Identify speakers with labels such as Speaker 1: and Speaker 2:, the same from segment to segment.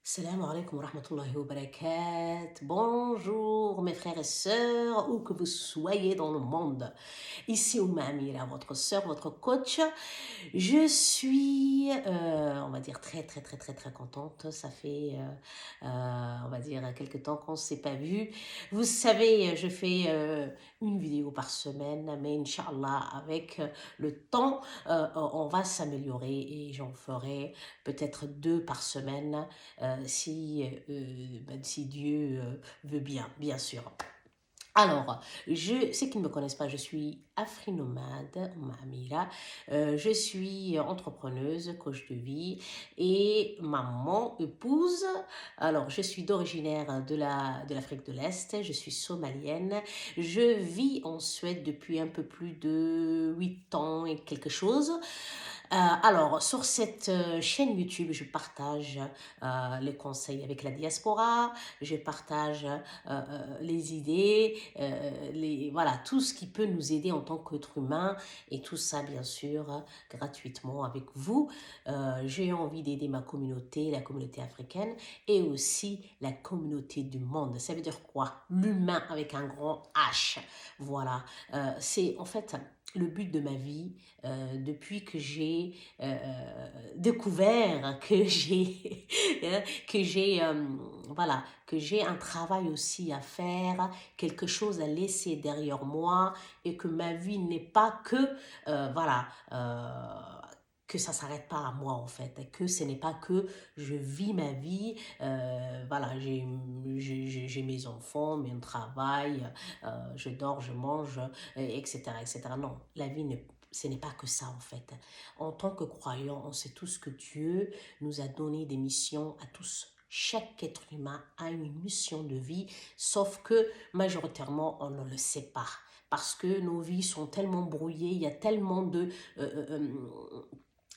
Speaker 1: Salam alaikum wa rahmatullahi wa barakatuh. Bonjour mes frères et sœurs, où que vous soyez dans le monde. Ici Ouma Amira, votre sœur, votre coach. Je suis, on va dire, très contente. Ça fait, on va dire, quelques temps qu'on ne s'est pas vu. Vous savez, je fais une vidéo par semaine, mais Inch'Allah, avec le temps, on va s'améliorer et j'en ferai peut-être deux par semaine si Dieu veut bien, bien sûr. Alors, ceux qui ne me connaissent pas, je suis afrinomade, Amira. Je suis entrepreneuse, coach de vie et maman, épouse. Alors, je suis d'originaire de l'Afrique de l'Est. Je suis somalienne. Je vis en Suède depuis un peu plus de 8 ans et quelque chose. Alors, sur cette chaîne YouTube, je partage les conseils avec la diaspora, je partage les idées, voilà, tout ce qui peut nous aider en tant qu'être humain et tout ça, bien sûr, gratuitement avec vous. J'ai envie d'aider ma communauté, la communauté africaine et aussi la communauté du monde. Ça veut dire quoi? L'humain avec un grand H. Voilà, c'est en fait le but de ma vie depuis que j'ai découvert que j'ai voilà, que j'ai un travail aussi à faire, quelque chose à laisser derrière moi et que ma vie n'est pas que voilà que ça s'arrête pas à moi en fait, et que ce n'est pas que je vis ma vie, voilà, j'ai mes enfants, mon travail, je dors, je mange, etc., etc. Non, la vie ce n'est pas que ça en fait. En tant que croyants, on sait tous que Dieu nous a donné des missions à tous. Chaque être humain a une mission de vie, sauf que majoritairement, on ne le sait pas. Parce que nos vies sont tellement brouillées, il y a tellement de,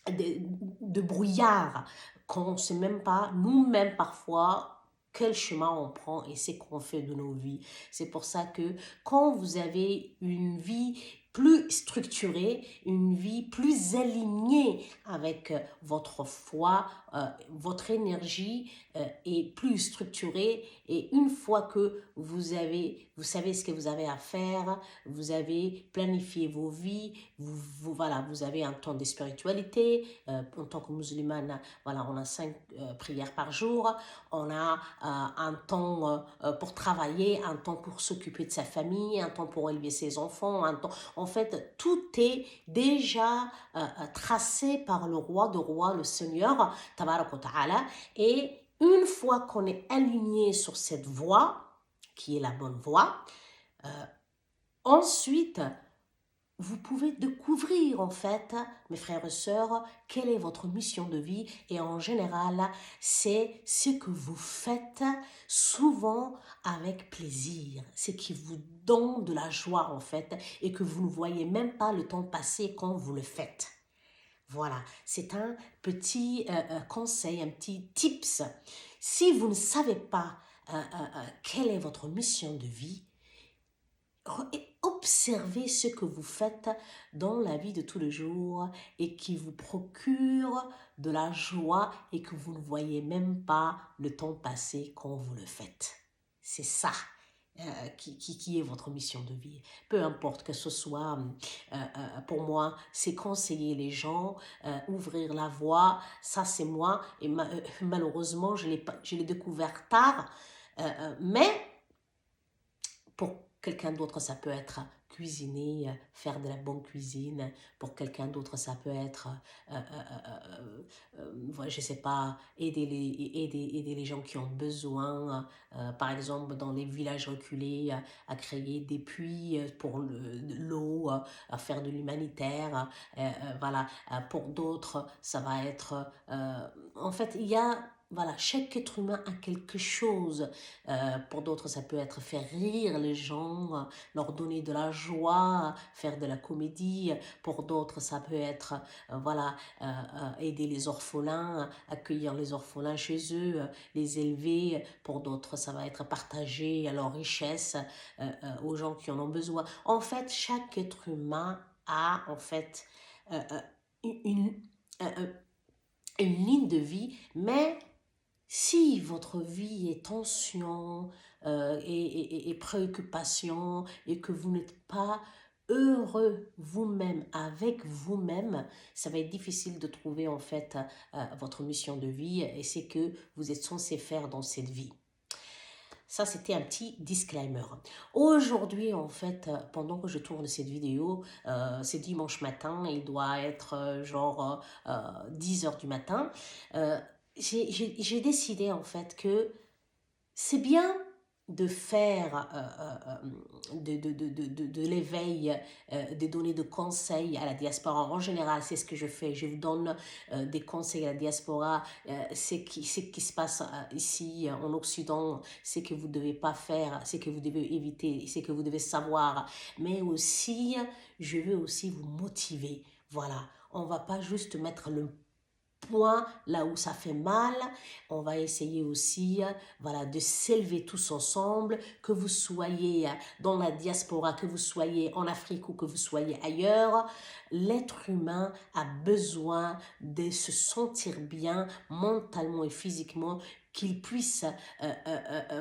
Speaker 1: de brouillard qu'on ne sait même pas, nous-mêmes parfois, quel chemin on prend et c'est qu'on fait de nos vies. C'est pour ça que quand vous avez une vie plus structurée, une vie plus alignée avec votre foi, votre énergie est plus structurée et une fois que vous savez ce que vous avez à faire, vous avez planifié vos vies, voilà, vous avez un temps de spiritualité, en tant que musulmane, voilà, on a 5 prières par jour, on a un temps pour travailler, un temps pour s'occuper de sa famille, un temps pour élever ses enfants, un temps, en fait, tout est déjà tracé par le roi de rois, le Seigneur, Tabarak wa Ta'ala, et une fois qu'on est aligné sur cette voie, qui est la bonne voie, ensuite, vous pouvez découvrir en fait, mes frères et sœurs, quelle est votre mission de vie et en général, c'est ce que vous faites souvent avec plaisir, ce qui vous donne de la joie en fait et que vous ne voyez même pas le temps passer quand vous le faites. Voilà, c'est un petit conseil, un petit tips. Si vous ne savez pas quelle est votre mission de vie, observez ce que vous faites dans la vie de tous les jours et qui vous procure de la joie et que vous ne voyez même pas le temps passer quand vous le faites. C'est ça. Qui est votre mission de vie. Peu importe que ce soit, pour moi, c'est conseiller les gens, ouvrir la voie, ça c'est moi, et malheureusement, je l'ai découvert tard, mais pour quelqu'un d'autre, ça peut être cuisiner, faire de la bonne cuisine. Pour quelqu'un d'autre, ça peut être, je ne sais pas, aider les gens qui ont besoin. Par exemple, dans les villages reculés, à créer des puits pour l'eau, à faire de l'humanitaire. Voilà. Pour d'autres, ça va être... en fait, il y a... Voilà, chaque être humain a quelque chose. Pour d'autres, ça peut être faire rire les gens, leur donner de la joie, faire de la comédie. Pour d'autres, ça peut être voilà, aider les orphelins, accueillir les orphelins chez eux, les élever. Pour d'autres, ça va être partager leur richesse aux gens qui en ont besoin. En fait, chaque être humain a en fait euh, euh, une, une ligne de vie, mais si votre vie est tension et préoccupation et que vous n'êtes pas heureux vous-même avec vous-même, ça va être difficile de trouver en fait votre mission de vie et c'est que vous êtes censé faire dans cette vie. Ça, c'était un petit disclaimer. Aujourd'hui, en fait, pendant que je tourne cette vidéo, c'est dimanche matin, il doit être 10 heures du matin. J'ai décidé, en fait, que c'est bien de faire de l'éveil, de donner de conseils à la diaspora. En général, c'est ce que je fais. Je vous donne des conseils à la diaspora. Ce qui se passe ici en Occident, c'est que vous ne devez pas faire, c'est que vous devez éviter, c'est que vous devez savoir. Mais aussi, je veux aussi vous motiver. Voilà, on ne va pas juste mettre le point là où ça fait mal, on va essayer aussi voilà, de s'élever tous ensemble, que vous soyez dans la diaspora, que vous soyez en Afrique ou que vous soyez ailleurs, l'être humain a besoin de se sentir bien mentalement et physiquement, qu'il puisse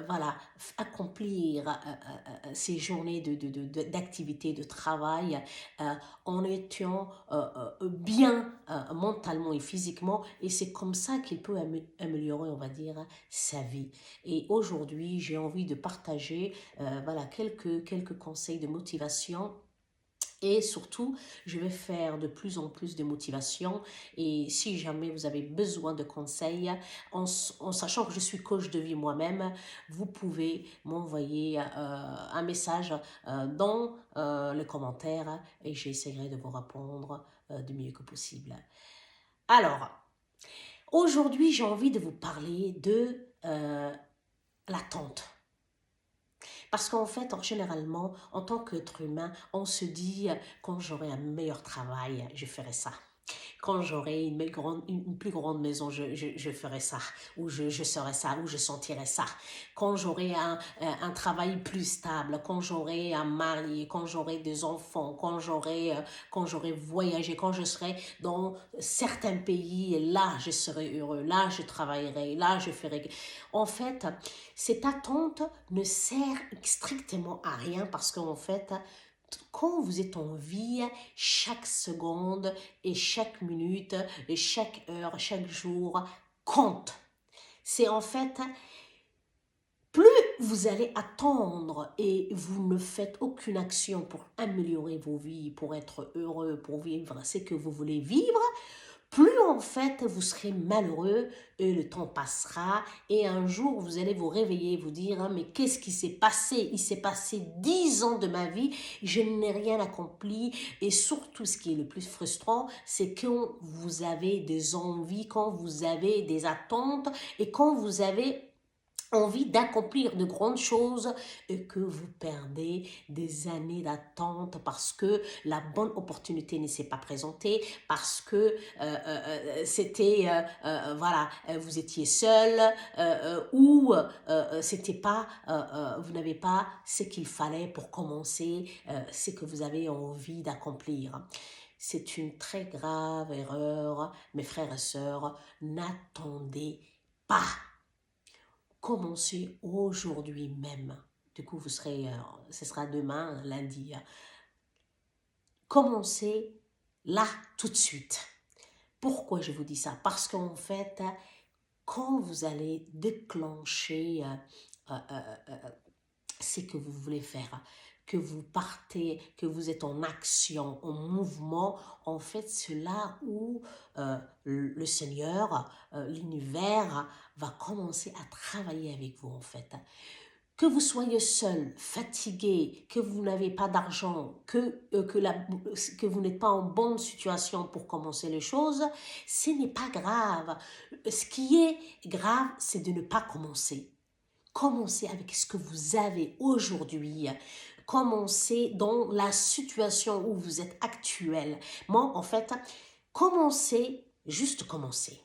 Speaker 1: voilà, accomplir ces journées d'activité, de travail en étant bien mentalement et physiquement et c'est comme ça qu'il peut améliorer, on va dire, sa vie. Et aujourd'hui, j'ai envie de partager voilà, quelques conseils de motivation. Et surtout, je vais faire de plus en plus de motivation. Et si jamais vous avez besoin de conseils, en sachant que je suis coach de vie moi-même, vous pouvez m'envoyer un message dans les commentaires et j'essaierai de vous répondre du mieux que possible. Alors, aujourd'hui, j'ai envie de vous parler de l'attente. Parce qu'en fait, généralement, en tant qu'être humain, on se dit, quand j'aurai un meilleur travail, je ferai ça. Quand j'aurai une plus grande maison, je ferai ça, ou je serai ça, ou je sentirai ça. Quand j'aurai un travail plus stable, quand j'aurai un mari, quand j'aurai des enfants, quand j'aurai voyagé, quand je serai dans certains pays, là, je serai heureux, là, je travaillerai, là, je ferai... En fait, cette attente ne sert strictement à rien parce qu'en fait, quand vous êtes en vie, chaque seconde et chaque minute et chaque heure, chaque jour compte. C'est en fait, plus vous allez attendre et vous ne faites aucune action pour améliorer vos vies, pour être heureux, pour vivre ce que vous voulez vivre, plus en fait vous serez malheureux et le temps passera et un jour vous allez vous réveiller et vous dire mais qu'est-ce qui s'est passé? Il s'est passé 10 ans de ma vie, je n'ai rien accompli et surtout ce qui est le plus frustrant c'est quand vous avez des envies, quand vous avez des attentes et quand vous avez envie d'accomplir de grandes choses et que vous perdez des années d'attente parce que la bonne opportunité ne s'est pas présentée, parce que c'était, voilà, vous étiez seul ou c'était pas, vous n'avez pas ce qu'il fallait pour commencer ce que vous avez envie d'accomplir. C'est une très grave erreur, mes frères et sœurs, n'attendez pas. Commencez aujourd'hui même. Du coup, vous serez, ce sera demain, lundi. Commencez là, tout de suite. Pourquoi je vous dis ça? Parce qu'en fait, quand vous allez déclencher ce que vous voulez faire, que vous partez, que vous êtes en action, en mouvement, en fait, c'est là où le Seigneur, l'univers, va commencer à travailler avec vous, en fait. Que vous soyez seul, fatigué, que vous n'avez pas d'argent, que vous n'êtes pas en bonne situation pour commencer les choses, ce n'est pas grave. Ce qui est grave, c'est de ne pas commencer. Commencez avec ce que vous avez aujourd'hui. Commencez dans la situation où vous êtes actuel. Moi, en fait, juste commencez.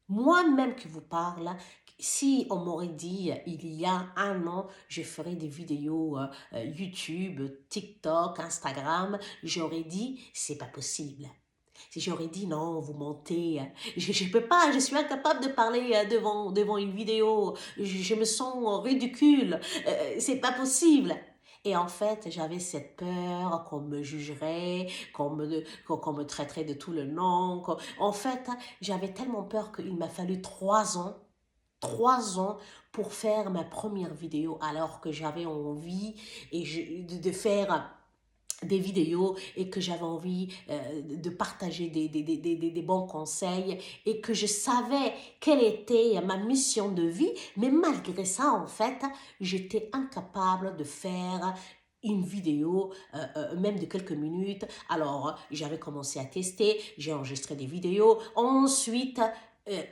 Speaker 1: Moi-même qui vous parle, si on m'aurait dit il y a un an, je ferais des vidéos YouTube, TikTok, Instagram, j'aurais dit c'est pas possible. Si j'aurais dit non, vous mentez, je ne peux pas, je suis incapable de parler devant une vidéo, je me sens ridicule, c'est pas possible. Et en fait, j'avais cette peur qu'on me jugerait, qu'on me traiterait de tout le nom. En fait, j'avais tellement peur qu'il m'a fallu 3 ans pour faire ma première vidéo alors que j'avais envie de faire des vidéos et que j'avais envie de partager des bons conseils et que je savais quelle était ma mission de vie, mais malgré ça, en fait, j'étais incapable de faire une vidéo, même de quelques minutes. Alors, j'avais commencé à tester, j'ai enregistré des vidéos. Ensuite,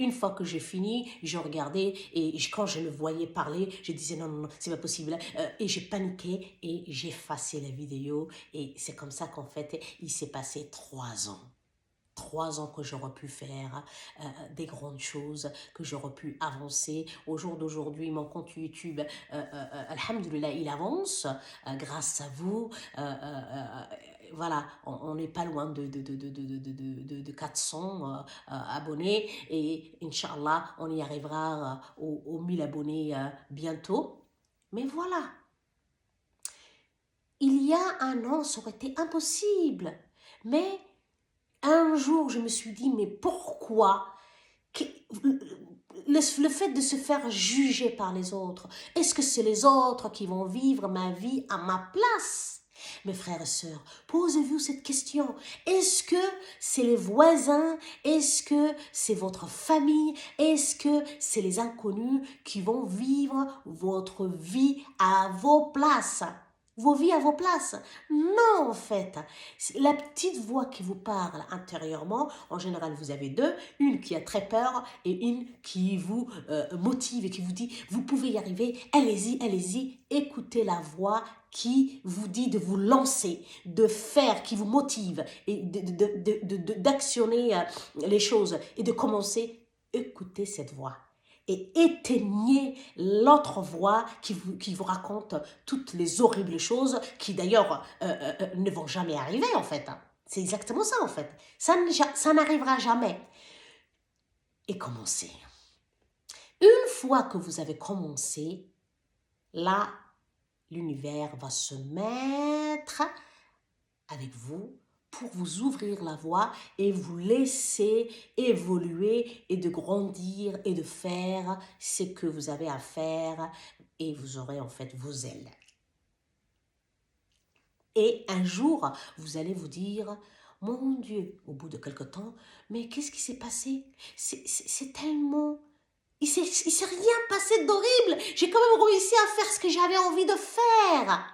Speaker 1: une fois que j'ai fini, je regardais et quand je me voyais parler, je disais non, non, non, c'est pas possible. Et j'ai paniqué et j'ai effacé la vidéo. Et c'est comme ça qu'en fait, il s'est passé 3 ans. 3 ans que j'aurais pu faire des grandes choses, que j'aurais pu avancer. Au jour d'aujourd'hui, mon compte YouTube, alhamdoulilah, il avance grâce à vous. Voilà, on n'est pas loin de 400 abonnés et Inch'Allah, on y arrivera aux 1000 abonnés bientôt. Mais voilà, il y a un an, ça aurait été impossible. Mais un jour, je me suis dit, mais pourquoi le fait de se faire juger par les autres, est-ce que c'est les autres qui vont vivre ma vie à ma place? Mes frères et sœurs, posez-vous cette question. Est-ce que c'est les voisins? Est-ce que c'est votre famille? Est-ce que c'est les inconnus qui vont vivre votre vie à vos places? Vos vies à vos places. Non, en fait. La petite voix qui vous parle intérieurement, en général, vous avez deux. Une qui a très peur et une qui vous motive et qui vous dit, vous pouvez y arriver, allez-y, allez-y. Écoutez la voix qui vous dit de vous lancer, de faire, qui vous motive et d'actionner les choses et de commencer. Écoutez cette voix et éteignez l'autre voix qui vous raconte toutes les horribles choses qui d'ailleurs ne vont jamais arriver en fait. C'est exactement ça en fait. Ça n'arrivera jamais. Et commencez. Une fois que vous avez commencé, là, l'univers va se mettre avec vous pour vous ouvrir la voie et vous laisser évoluer et de grandir et de faire ce que vous avez à faire et vous aurez en fait vos ailes. Et un jour, vous allez vous dire, mon Dieu, au bout de quelque temps, mais qu'est-ce qui s'est passé? C'est tellement... Il s'est rien passé d'horrible. J'ai quand même réussi à faire ce que j'avais envie de faire.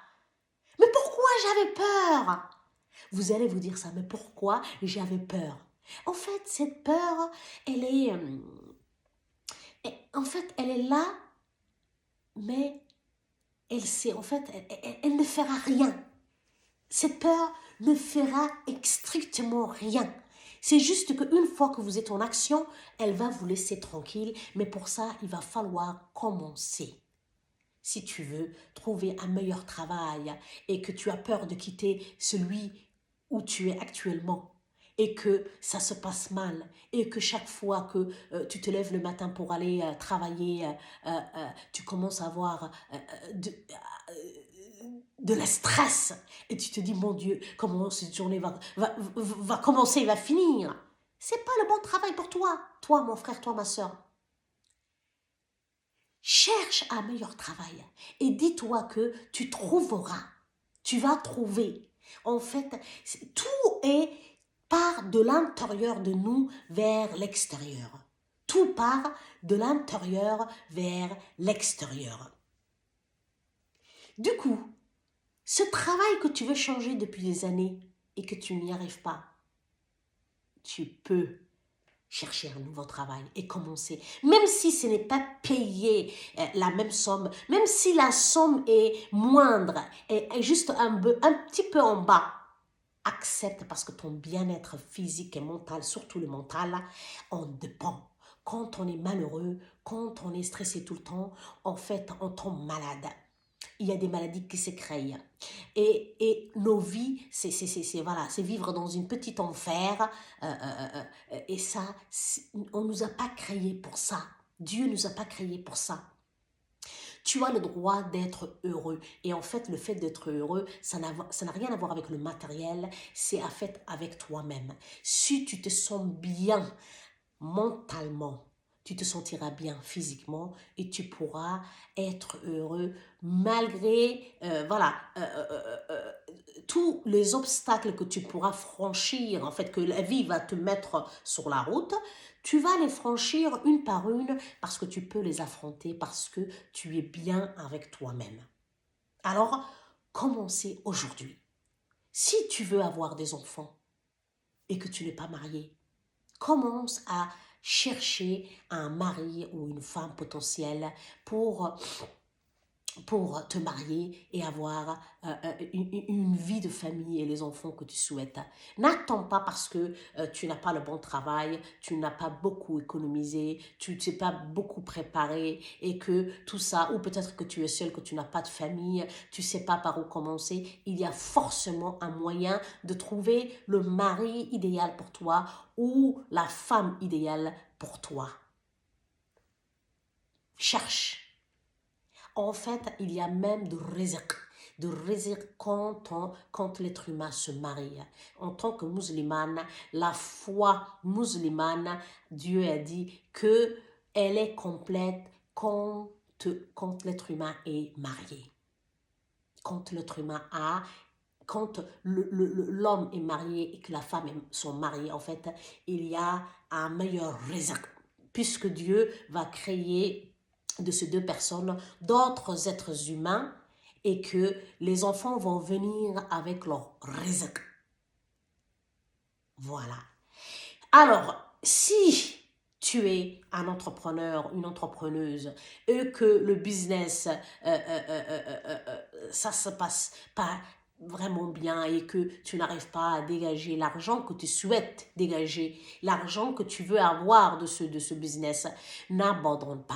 Speaker 1: Mais pourquoi j'avais peur? Vous allez vous dire ça, mais pourquoi j'avais peur? En fait, cette peur, elle est... elle est là, mais elle ne fera rien. Cette peur ne fera strictement rien. C'est juste qu'une fois que vous êtes en action, elle va vous laisser tranquille, mais pour ça, il va falloir commencer. Si tu veux trouver un meilleur travail et que tu as peur de quitter celui où tu es actuellement et que ça se passe mal et que chaque fois que tu te lèves le matin pour aller travailler, tu commences à avoir de la stress et tu te dis mon Dieu, comment cette journée va commencer, va finir. C'est pas le bon travail pour toi, toi mon frère, toi ma soeur. Cherche un meilleur travail et dis-toi que tu trouveras, tu vas trouver. En fait, tout est part de l'intérieur de nous vers l'extérieur. Tout part de l'intérieur vers l'extérieur. Du coup, ce travail que tu veux changer depuis des années et que tu n'y arrives pas, tu peux chercher un nouveau travail et commencer. Même si ce n'est pas payé la même somme, même si la somme est moindre et juste un petit peu en bas, accepte parce que ton bien-être physique et mental, surtout le mental, en dépend. Quand on est malheureux, quand on est stressé tout le temps, en fait, on tombe malade. il y a des maladies qui se créent. Et nos vies, voilà, c'est vivre dans une petite enfer. Et ça, on ne nous a pas créés pour ça. Dieu ne nous a pas créés pour ça. Tu as le droit d'être heureux. Et en fait, le fait d'être heureux, ça n'a rien à voir avec le matériel, c'est en fait avec toi-même. Si tu te sens bien mentalement, tu te sentiras bien physiquement et tu pourras être heureux malgré tous les obstacles que tu pourras franchir, en fait, que la vie va te mettre sur la route. Tu vas les franchir une par une parce que tu peux les affronter, parce que tu es bien avec toi-même. Alors, commencez aujourd'hui. Si tu veux avoir des enfants et que tu n'es pas marié, commence à chercher un mari ou une femme potentielle pour te marier et avoir une vie de famille et les enfants que tu souhaites. N'attends pas parce que tu n'as pas le bon travail, tu n'as pas beaucoup économisé, tu ne t'es pas beaucoup préparé et que tout ça, ou peut-être que tu es seul, que tu n'as pas de famille, tu ne sais pas par où commencer. Il y a forcément un moyen de trouver le mari idéal pour toi ou la femme idéale pour toi. Cherche. En fait, il y a même de rizq quand l'être humain se marie. En tant que musulmane, la foi musulmane, Dieu a dit que elle est complète quand l'être humain est marié. Quand l'être humain quand l'homme est marié et que la femme sont mariées, en fait, il y a un meilleur rizq. Puisque Dieu va créer de ces deux personnes d'autres êtres humains et que les enfants vont venir avec leur rizq. Voilà. Alors, si tu es un entrepreneur, une entrepreneuse, et que le business, ça se passe pas vraiment bien et que tu n'arrives pas à dégager l'argent que tu souhaites dégager, l'argent que tu veux avoir de ce business, n'abandonne pas.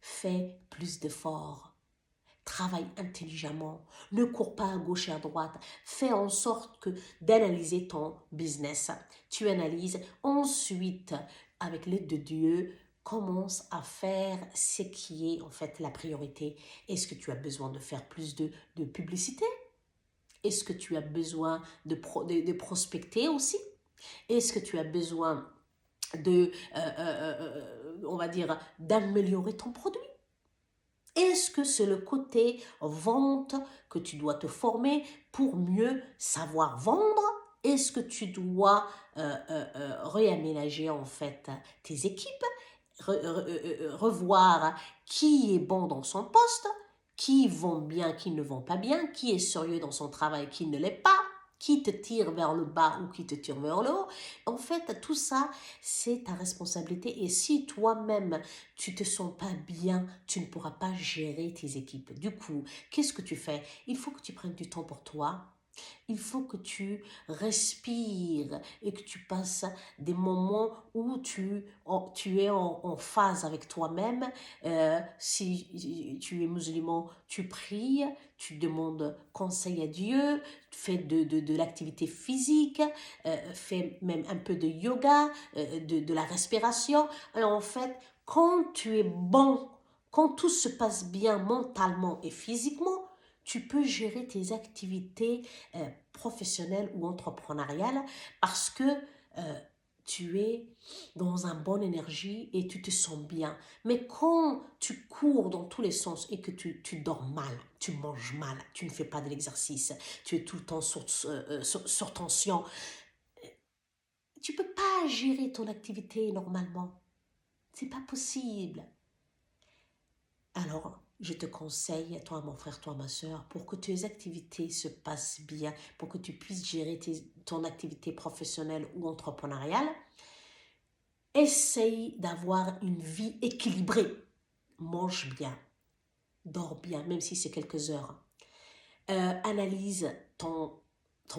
Speaker 1: Fais plus d'efforts. Travaille intelligemment. Ne cours pas à gauche et à droite. Fais en sorte d'analyser ton business. Tu analyses. Ensuite, avec l'aide de Dieu, commence à faire ce qui est en fait la priorité. Est-ce que tu as besoin de faire plus de publicité? Est-ce que tu as besoin de prospecter aussi? Est-ce que tu as besoin on va dire, d'améliorer ton produit? Est-ce que c'est le côté vente que tu dois te former pour mieux savoir vendre? Est-ce que tu dois réaménager en fait tes équipes, revoir qui est bon dans son poste, qui vend bien, qui ne vend pas bien, qui est sérieux dans son travail, qui ne l'est pas, qui te tire vers le bas ou qui te tire vers le haut. En fait, tout ça, c'est ta responsabilité. Et si toi-même, tu te sens pas bien, tu ne pourras pas gérer tes équipes. Du coup, qu'est-ce que tu fais? Il faut que tu prennes du temps pour toi. Il faut que tu respires et que tu passes des moments où tu es en phase avec toi-même. Si tu es musulman, tu pries, tu demandes conseil à Dieu, fais de l'activité physique, fais même un peu de yoga, de la respiration. Et en fait, quand tu es bon, quand tout se passe bien mentalement et physiquement, tu peux gérer tes activités professionnelles ou entrepreneuriales parce que tu es dans une bonne énergie et tu te sens bien. Mais quand tu cours dans tous les sens et que tu dors mal, tu manges mal, tu ne fais pas de l'exercice, tu es tout le temps sur tension, tu ne peux pas gérer ton activité normalement. C'est pas possible. Alors, je te conseille, toi mon frère, toi ma soeur, pour que tes activités se passent bien, pour que tu puisses gérer ton activité professionnelle ou entrepreneuriale, essaye d'avoir une vie équilibrée. Mange bien, dors bien, même si c'est quelques heures. Analyse ton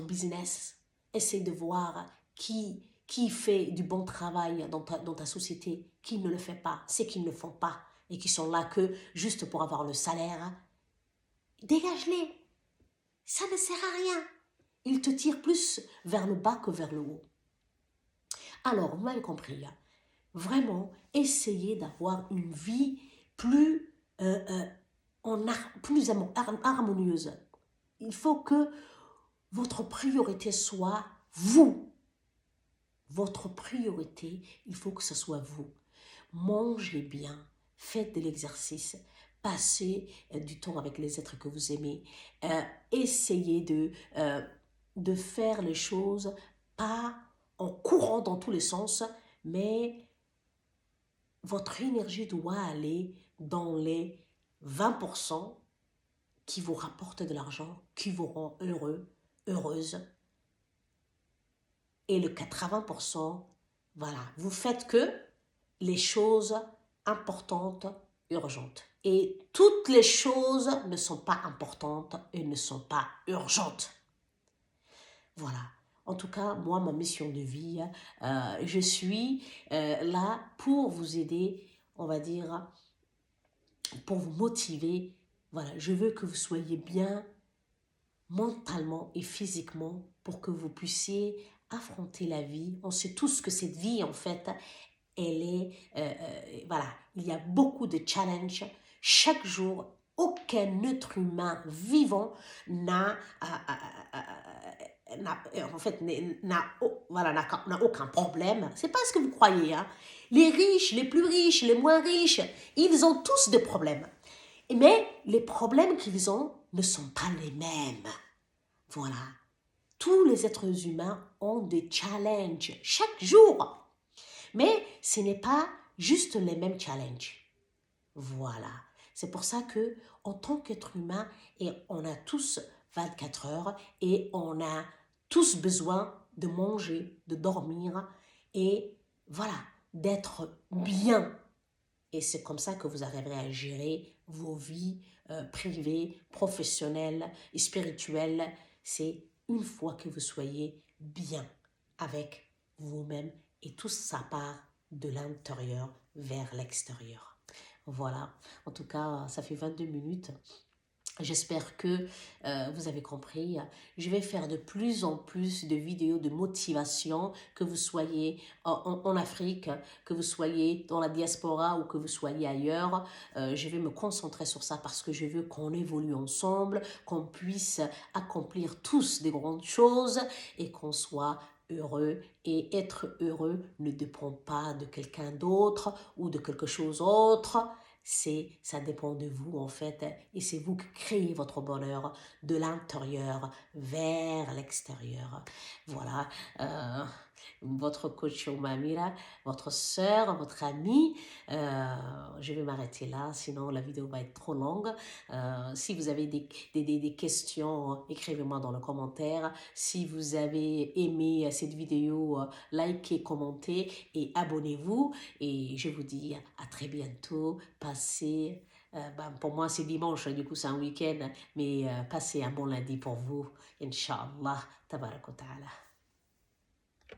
Speaker 1: business. Essaye de voir qui fait du bon travail dans ta société, qui ne le fait pas, ceux qui ne le font pas et qui sont là que juste pour avoir le salaire. dégage-les. Ça ne sert à rien. Ils te tirent plus vers le bas que vers le haut. Alors, vous m'avez compris, hein. Vraiment, essayez d'avoir une vie plus, plus harmonieuse. Il faut que votre priorité soit vous. Votre priorité, il faut que ce soit vous. Mangez bien, faites de l'exercice, passez du temps avec les êtres que vous aimez. Essayez de faire les choses pas en courant dans tous les sens, mais votre énergie doit aller dans les 20% qui vous rapportent de l'argent, qui vous rend heureux, heureuse. Et le 80%, voilà, vous faites que les choses importantes, urgentes. Et toutes les choses ne sont pas importantes et ne sont pas urgentes. Voilà. En tout cas, moi, ma mission de vie, je suis là pour vous aider, on va dire, pour vous motiver. Voilà, je veux que vous soyez bien mentalement et physiquement pour que vous puissiez affronter la vie. On sait tous que cette vie, en fait, elle est, voilà, il y a beaucoup de challenges. Chaque jour, aucun être humain vivant n'a, en fait, n'a aucun problème. C'est pas ce que vous croyez, hein. Les riches, les plus riches, les moins riches, ils ont tous des problèmes. Mais les problèmes qu'ils ont ne sont pas les mêmes. Voilà. Tous les êtres humains ont des challenges chaque jour. Mais ce n'est pas juste les mêmes challenges. Voilà. C'est pour ça que, en tant qu'être humain, et on a tous 24 heures et on a tous besoin de manger, de dormir et voilà, d'être bien. Et c'est comme ça que vous arriverez à gérer vos vies privées, professionnelles et spirituelles. C'est une fois que vous soyez bien avec vous-même et tout ça part de l'intérieur vers l'extérieur. Voilà, en tout cas, ça fait 22 minutes. J'espère que vous avez compris. Je vais faire de plus en plus de vidéos de motivation, que vous soyez en Afrique, que vous soyez dans la diaspora ou que vous soyez ailleurs. Je vais me concentrer sur ça parce que je veux qu'on évolue ensemble, qu'on puisse accomplir tous des grandes choses et qu'on soit heureux. Et être heureux ne dépend pas de quelqu'un d'autre ou de quelque chose d'autre. Ça dépend de vous en fait, et c'est vous qui créez votre bonheur de l'intérieur vers l'extérieur. Voilà, votre coach Mamira, votre sœur, votre amie. Je vais m'arrêter là, sinon la vidéo va être trop longue. Si vous avez des questions, écrivez-moi dans le commentaire. Si vous avez aimé cette vidéo, likez, commentez et abonnez-vous. Et je vous dis à très bientôt. Passez, pour moi c'est dimanche, du coup c'est un week-end, mais passez un bon lundi pour vous. Inch'Allah, tabarak wa ta'ala.